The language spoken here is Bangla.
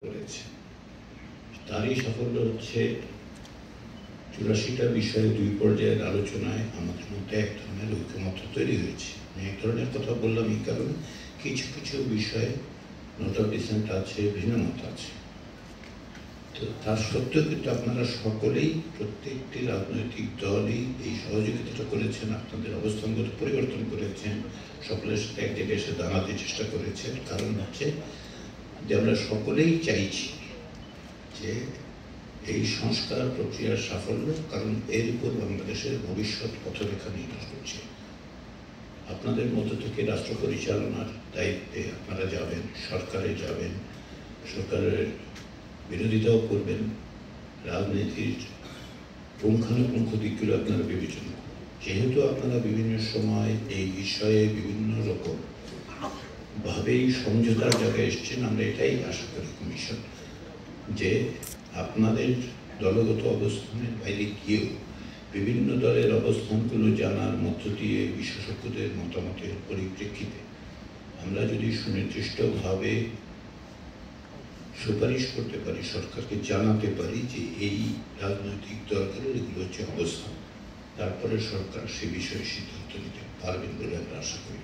করেছে। তারই সাফল্য হচ্ছে ৮৪টা বিষয়ে ২ পর্যায়ের আলোচনায় আমাদের মধ্যে এক ধরনের ঐকমত্য তৈরি হয়েছে। আমি এক ধরনের কথা বললাম এই কারণে, কিছু কিছু বিষয়ে নোট অফ ডিসেন্ট আছে, ভিন্নমত আছে। তো তার সত্ত্বেও কিন্তু আপনারা সকলেই, প্রত্যেকটি রাজনৈতিক দলই এই সহযোগিতাটা করেছেন, আপনাদের অবস্থানগত পরিবর্তন করেছেন, সকলের সাথে এক জায়গায় এসে দাঁড়াতে চেষ্টা করেছেন। কারণ হচ্ছে যে আমরা সকলেই চাইছি যে এই সংস্কার প্রক্রিয়ার সাফল্য, কারণ এর উপর বাংলাদেশের ভবিষ্যৎ পথরেখা নির্ভর করছে। আপনাদের মধ্য থেকে রাষ্ট্র পরিচালনার দায়িত্বে আপনারা যাবেন, সরকারে যাবেন, সরকারের বিরোধিতাও করবেন, রাজনীতির পুঙ্খানুপুঙ্খ দিকগুলো আপনারা বিবেচনা করবেন। যেহেতু আপনারা বিভিন্ন সময় এই বিষয়ে বিভিন্ন রকম ভাবেই সমঝোতার জায়গায় এসছেন, আমরা এটাই আশা করি কমিশন যে আপনাদের দলগত অবস্থানের বাইরে গিয়েও বিভিন্ন দলের অবস্থানগুলো জানার মধ্য দিয়ে বিশেষজ্ঞদের মতামতের পরিপ্রেক্ষিতে আমরা যদি সুনির্দিষ্টভাবে সুপারিশ করতে পারি, সরকারকে জানাতে পারি যে এই রাজনৈতিক দলগুলোর এগুলো হচ্ছে অবস্থান, তারপরে সরকার সে বিষয়ে সিদ্ধান্ত নিতে পারবেন বলে আমরা আশা করি।